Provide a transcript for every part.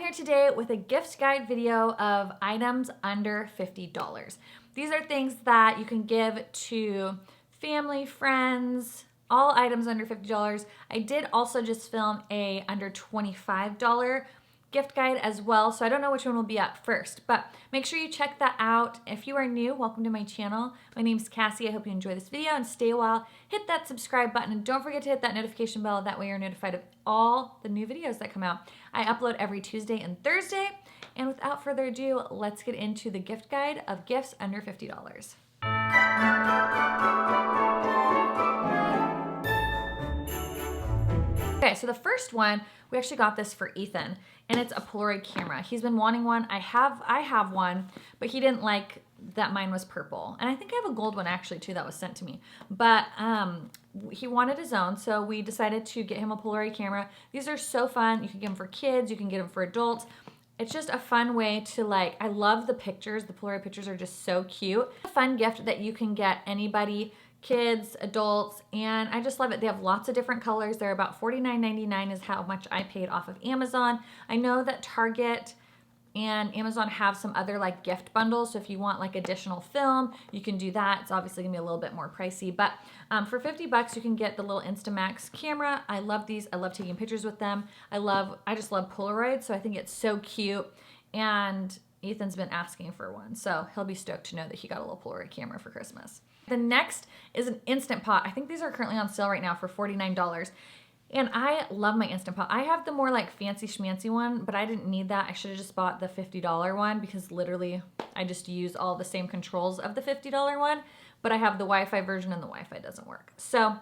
here today with a gift guide video of items under $50. These are things that you can give to family, friends, all items under $50. I did also just film a under $25 gift guide as well, so I don't know which one will be up first, but make sure you check that out. If you are new, welcome to my channel. My name's Cassie. I hope you enjoy this video and stay a while. Hit that subscribe button and don't forget to hit that notification bell. That way you're notified of all the new videos that come out. I upload every Tuesday and Thursday. And without further ado, let's get into the gift guide of gifts under $50. Okay, so the first one, we actually got this for Ethan, and it's a Polaroid camera. He's been wanting one. I have one, but he didn't like that mine was purple. And I think I have a gold one actually too that was sent to me. But he wanted his own, so we decided to get him a Polaroid camera. These are so fun. You can get them for kids, you can get them for adults. It's just a fun way to I love the pictures. The Polaroid pictures are just so cute. A fun gift that you can get anybody, kids, adults, and I just love it. They have lots of different colors. They're about $49.99 is how much I paid off of Amazon. I know that Target and Amazon have some other gift bundles, so if you want additional film, you can do that. It's obviously gonna be a little bit more pricey, but for 50 bucks, you can get the little Instamax camera. I love these. I love taking pictures with them. I just love Polaroid, so I think it's so cute, and Ethan's been asking for one, so he'll be stoked to know that he got a little Polaroid camera for Christmas. The next is an Instant Pot. I think these are currently on sale right now for $49. And I love my Instant Pot. I have the more fancy schmancy one, but I didn't need that. I should have just bought the $50 one because literally I just use all the same controls of the $50 one, but I have the Wi-Fi version and the Wi-Fi doesn't work. So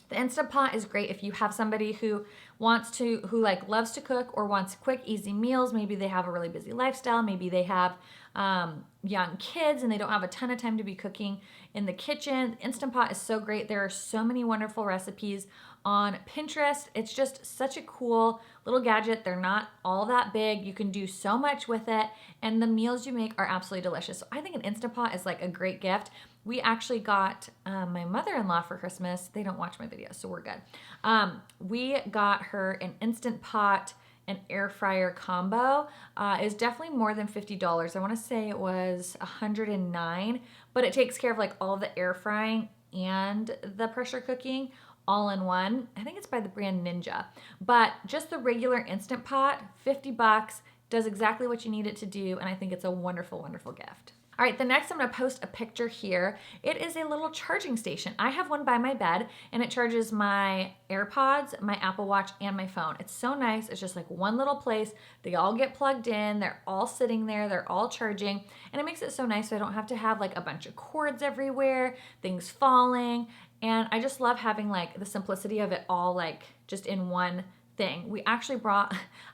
the Instant Pot is great if you have somebody who loves to cook or wants quick, easy meals. Maybe they have a really busy lifestyle. Maybe they have young kids and they don't have a ton of time to be cooking in the kitchen. Instant Pot is so great. There are so many wonderful recipes on Pinterest. It's just such a cool little gadget. They're not all that big. You can do so much with it, and the meals you make are absolutely delicious. So I think an Instant Pot is a great gift. We actually got my mother-in-law for Christmas. They don't watch my videos, so we're good. We got her an Instant Pot and air fryer combo. Is definitely more than $50. I want to say it was $109, but it takes care of all the air frying and the pressure cooking all in one. I think it's by the brand Ninja, but just the regular Instant Pot, 50 bucks, does exactly what you need it to do, and I think it's a wonderful, wonderful gift. All right, the next I'm gonna post a picture here. It is a little charging station. I have one by my bed, and it charges my AirPods, my Apple Watch, and my phone. It's so nice. It's just one little place. They all get plugged in. They're all sitting there. They're all charging, and it makes it so nice so I don't have to have a bunch of cords everywhere, things falling, and I just love having the simplicity of it all just in one thing. I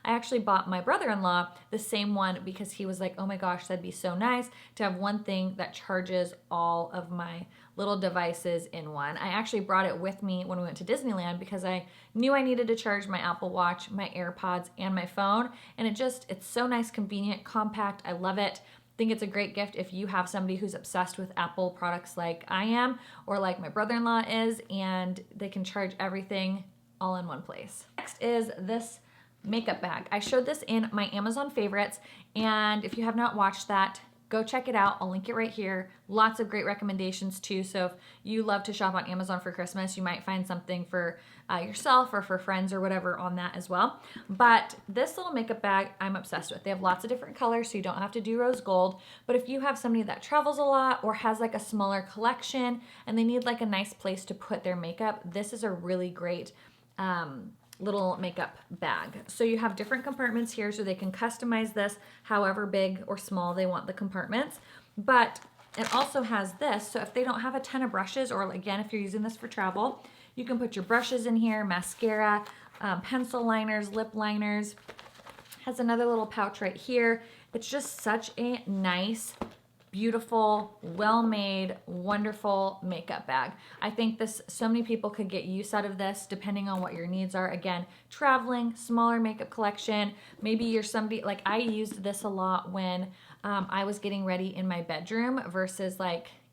actually bought my brother-in-law the same one because he was like, oh my gosh, that'd be so nice to have one thing that charges all of my little devices in one. I actually brought it with me when we went to Disneyland because I knew I needed to charge my Apple Watch, my AirPods, and my phone. And it's so nice, convenient, compact. I love it. I think it's a great gift if you have somebody who's obsessed with Apple products like I am, or like my brother-in-law is, and they can charge everything all in one place. Next is this makeup bag. I showed this in my Amazon favorites, and if you have not watched that, go check it out. I'll link it right here. Lots of great recommendations too. So if you love to shop on Amazon for Christmas, you might find something for yourself or for friends or whatever on that as well. But this little makeup bag, I'm obsessed with. They have lots of different colors, so you don't have to do rose gold. But if you have somebody that travels a lot or has a smaller collection and they need a nice place to put their makeup, this is a really great little makeup bag. So you have different compartments here, so they can customize this however big or small they want the compartments. But it also has this, so if they don't have a ton of brushes, or again, if you're using this for travel, you can put your brushes in here, mascara, pencil liners, lip liners. Has another little pouch right here. It's just such a nice, beautiful, well-made, wonderful makeup bag. I think so many people could get use out of this depending on what your needs are. Again, traveling, smaller makeup collection. Maybe you're somebody, I used this a lot when I was getting ready in my bedroom versus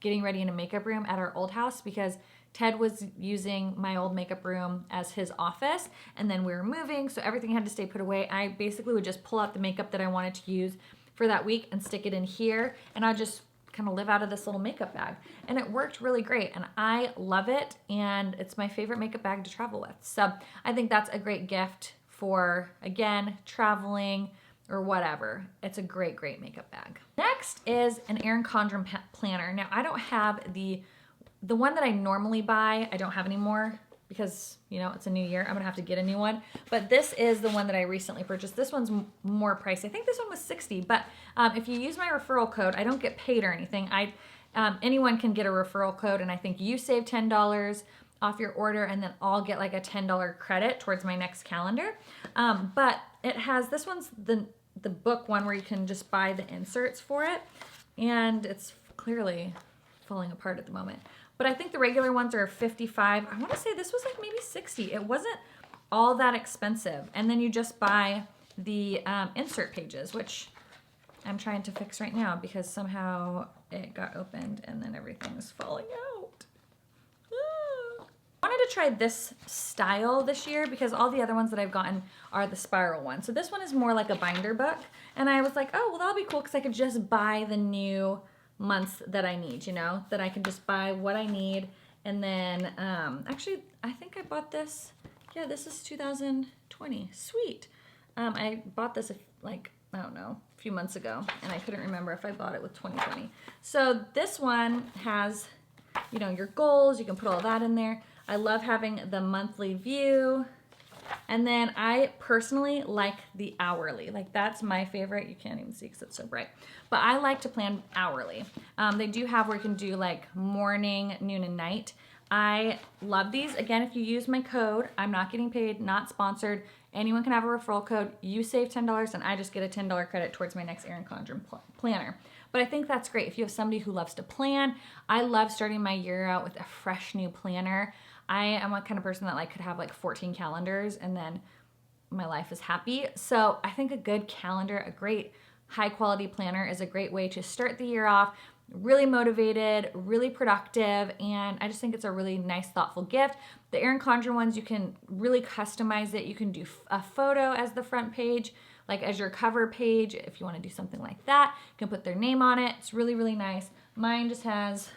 getting ready in a makeup room at our old house, because Ted was using my old makeup room as his office, and then we were moving, so everything had to stay put away. I basically would just pull out the makeup that I wanted to use for that week and stick it in here, and I'd just kind of live out of this little makeup bag. And it worked really great, and I love it, and it's my favorite makeup bag to travel with. So I think that's a great gift for, again, traveling or whatever. It's a great, great makeup bag. Next is an Erin Condren planner. Now, I don't have the one that I normally buy. I don't have anymore because, you know, it's a new year. I'm gonna have to get a new one. But this is the one that I recently purchased. This one's more pricey. I think this one was $60, but if you use my referral code, I don't get paid or anything. Anyone can get a referral code, and I think you save $10 off your order, and then I'll get like a $10 credit towards my next calendar. But it has, this one's the book one where you can just buy the inserts for it, and it's clearly falling apart at the moment. But I think the regular ones are $55. I want to say this was like maybe $60. It wasn't all that expensive. And then you just buy the insert pages, which I'm trying to fix right now because somehow it got opened and then everything's falling out. I wanted to try this style this year because all the other ones that I've gotten are the spiral ones. So this one is more like a binder book. And I was like, oh, well, that'll be cool because I could just buy the new months that I need, you know, that I can just buy what I need. And then, actually, I think I bought this. Yeah, this is 2020. Sweet. I bought this, like, I don't know, a few months ago, and I couldn't remember if I bought it with 2020. So this one has, you know, your goals. You can put all that in there. I love having the monthly view. And then I personally like the hourly. Like, that's my favorite. You can't even see because it's so bright. But I like to plan hourly. They do have where you can do like morning, noon, and night. I love these. Again, if you use my code, I'm not getting paid, not sponsored. Anyone can have a referral code. You save $10 and I just get a $10 credit towards my next Erin Condren planner. But I think that's great. If you have somebody who loves to plan, I love starting my year out with a fresh new planner. I am a kind of person that like could have like 14 calendars and then my life is happy. So I think a good calendar, a great high quality planner is a great way to start the year off really motivated, really productive, and I just think it's a really nice, thoughtful gift. The Erin Condren ones, you can really customize it. You can do a photo as the front page, like as your cover page. If you want to do something like that, you can put their name on it. It's really, really nice. Mine just has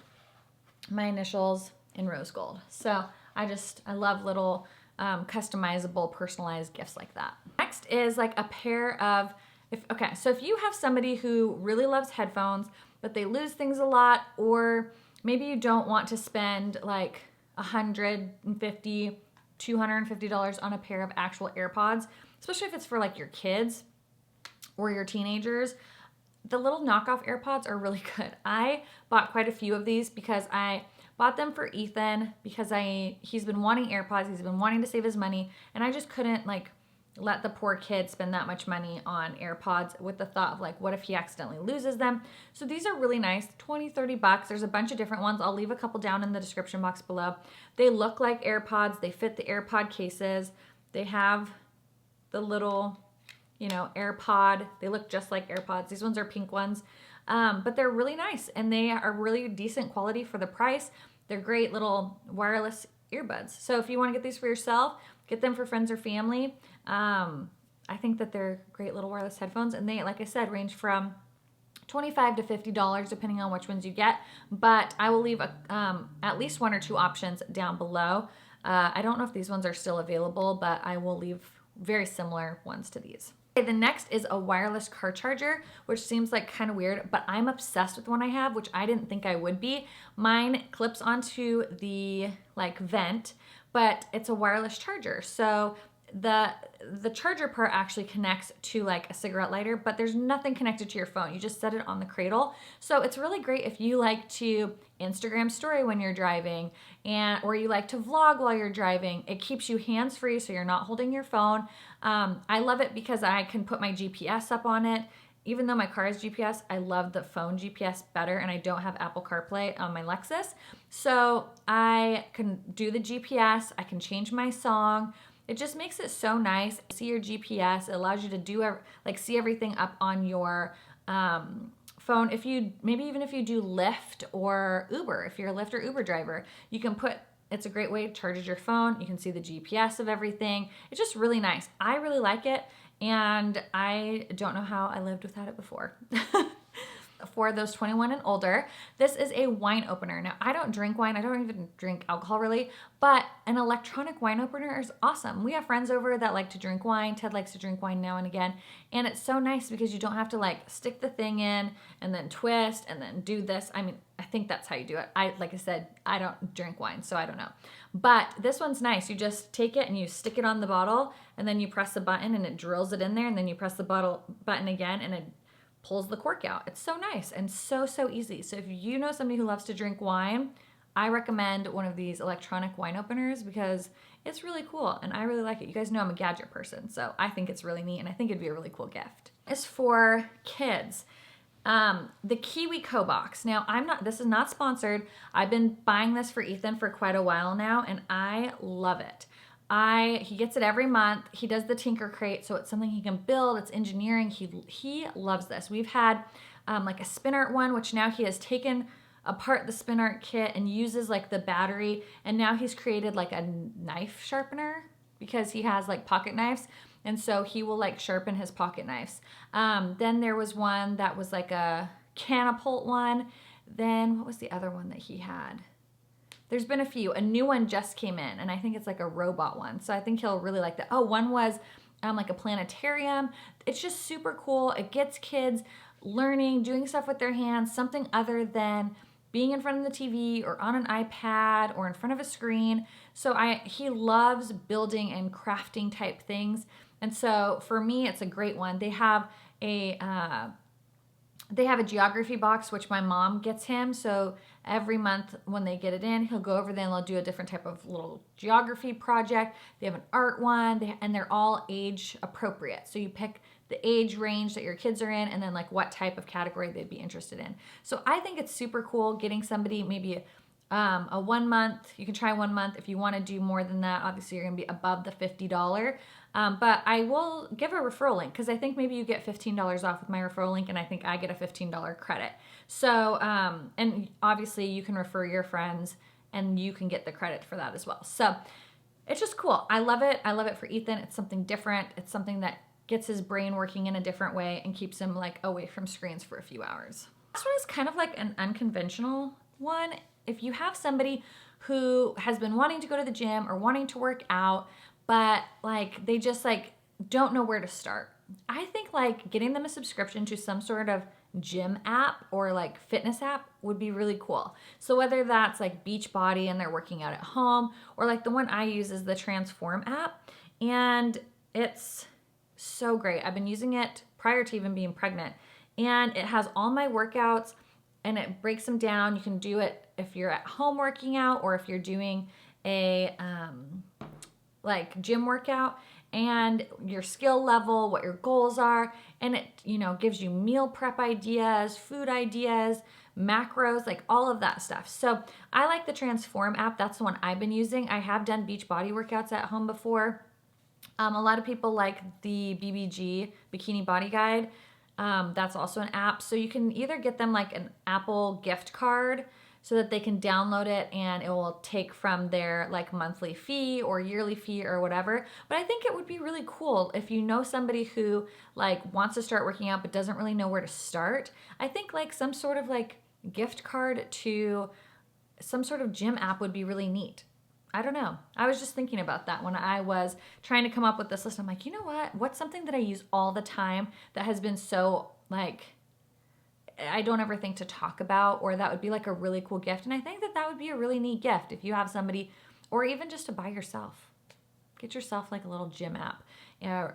my initials in rose gold. So I love little customizable, personalized gifts like that. Next is like a pair of, so if you have somebody who really loves headphones, but they lose things a lot, or maybe you don't want to spend like $150, $250 on a pair of actual AirPods, especially if it's for like your kids or your teenagers, the little knockoff AirPods are really good. I bought quite a few of these because I bought them for Ethan because he's been wanting AirPods, he's been wanting to save his money, and I just couldn't like let the poor kid spend that much money on AirPods with the thought of like, what if he accidentally loses them? So these are really nice, 20, 30 bucks. There's a bunch of different ones. I'll leave a couple down in the description box below. They look like AirPods. They fit the AirPod cases. They have the little, AirPod. They look just like AirPods. These ones are pink ones, but they're really nice and they are really decent quality for the price. They're great little wireless earbuds. So if you want to get these for yourself, get them for friends or family. I think that they're great little wireless headphones, and they, like I said, range from $25 to $50 depending on which ones you get, but I will leave at least one or two options down below. I don't know if these ones are still available, but I will leave very similar ones to these. Okay, the next is a wireless car charger, which seems like kind of weird, but I'm obsessed with one I have, which I didn't think I would be. Mine clips onto the vent, but it's a wireless charger. So the charger part actually connects to like a cigarette lighter, but there's nothing connected to your phone. You just set it on the cradle. So it's really great if you like to Instagram story when you're driving or you like to vlog while you're driving. It keeps you hands-free so you're not holding your phone. I love it because I can put my GPS up on it. Even though my car has GPS, I love the phone GPS better, and I don't have Apple CarPlay on my Lexus. So I can do the GPS, I can change my song. It just makes it so nice. See your GPS. It allows you to see everything up on your phone. Maybe even if you do Lyft or Uber, if you're a Lyft or Uber driver, you can put It's a great way to charge your phone. You can see the GPS of everything. It's just really nice. I really like it, and I don't know how I lived without it before. For those 21 and older, this is a wine opener. Now, I don't drink wine. I don't even drink alcohol really, but an electronic wine opener is awesome. We have friends over that like to drink wine. Ted likes to drink wine now and again. And it's so nice because you don't have to like stick the thing in and then twist and then do this. I mean, I think that's how you do it. Like I said, I don't drink wine, so I don't know. But this one's nice. You just take it and you stick it on the bottle, and then you press the button and it drills it in there, and then you press the button again and it pulls the cork out. It's so nice and so easy. So if you know somebody who loves to drink wine, I recommend one of these electronic wine openers because it's really cool and I really like it. You guys know I'm a gadget person, so I think it's really neat and I think it'd be a really cool gift. It's for kids. The Kiwi Co Box. Now, this is not sponsored. I've been buying this for Ethan for quite a while now and I love it. He gets it every month. He does the Tinker Crate, so it's something he can build. It's engineering. He loves this. We've had like a spin art one, which now he has taken apart the spin art kit and uses like the battery, and now he's created like a knife sharpener because he has like pocket knives, and so he will like sharpen his pocket knives. Then there was one that was like a catapult one. Then what was the other one that he had? There's been a few. A new one just came in, and I think it's like a robot one. So I think he'll really like that. Oh, one was like a planetarium. It's just super cool. It gets kids learning, doing stuff with their hands, something other than being in front of the TV or on an iPad or in front of a screen. So he loves building and crafting type things. And so for me, it's a great one. They have a geography box, which my mom gets him. So every month when they get it in, he'll go over there and they'll do a different type of little geography project. They have an art one, and they're all age appropriate. So you pick the age range that your kids are in and then like what type of category they'd be interested in. So I think it's super cool getting somebody maybe a 1 month. You can try 1 month. If you want to do more than that, obviously you're going to be above the $50. But I will give a referral link because I think maybe you get $15 off with my referral link, and I think I get a $15 credit. So, and obviously you can refer your friends and you can get the credit for that as well. So it's just cool. I love it. I love it for Ethan. It's something different. It's something that gets his brain working in a different way and keeps him like away from screens for a few hours. This one is kind of like an unconventional one. If you have somebody who has been wanting to go to the gym or wanting to work out, but like they just like don't know where to start, I think like getting them a subscription to some sort of gym app or like fitness app would be really cool. So whether that's like Beachbody and they're working out at home, or like the one I use is the Transform app, and it's so great. I've been using it prior to even being pregnant, and it has all my workouts and it breaks them down. You can do it if you're at home working out or if you're doing a like gym workout, and your skill level, what your goals are, and it, you know, gives you meal prep ideas, food ideas, macros, like all of that stuff. So I like the Transform app. That's the one I've been using. I have done Beachbody workouts at home before. A lot of people like the BBG, Bikini Body Guide. That's also an app. So you can either get them like an Apple gift card so that they can download it and it will take from their like monthly fee or yearly fee or whatever. But I think it would be really cool if you know somebody who like wants to start working out but doesn't really know where to start. I think like some sort of like gift card to some sort of gym app would be really neat. I don't know. I was just thinking about that when I was trying to come up with this list. I'm like, you know what? What's something that I use all the time that has been so like, I don't ever think to talk about, or that would be like a really cool gift. And I think that that would be a really neat gift if you have somebody, or even just to buy yourself. Get yourself like a little gym app,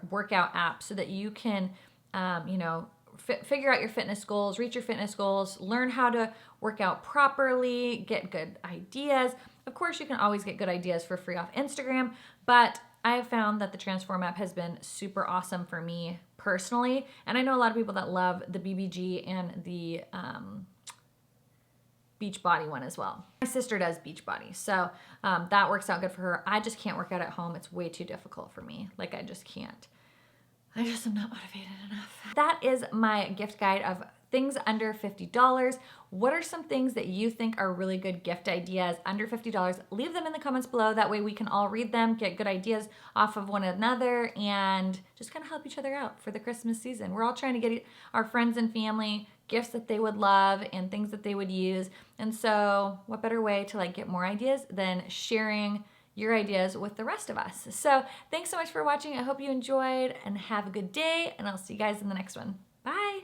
workout app, so that you can, you know, figure out your fitness goals, reach your fitness goals, learn how to work out properly, get good ideas. Of course, you can always get good ideas for free off Instagram, but I have found that the Transform app has been super awesome for me personally. And I know a lot of people that love the BBG and the Beachbody one as well. My sister does Beachbody, so that works out good for her. I just can't work out at home. It's way too difficult for me. Like I just can't. I just am not motivated enough. That is my gift guide of things under $50. What are some things that you think are really good gift ideas under $50? Leave them in the comments below. That way we can all read them, get good ideas off of one another, and just kind of help each other out for the Christmas season. We're all trying to get our friends and family gifts that they would love and things that they would use. And so what better way to like get more ideas than sharing your ideas with the rest of us. So thanks so much for watching. I hope you enjoyed and have a good day, and I'll see you guys in the next one. Bye.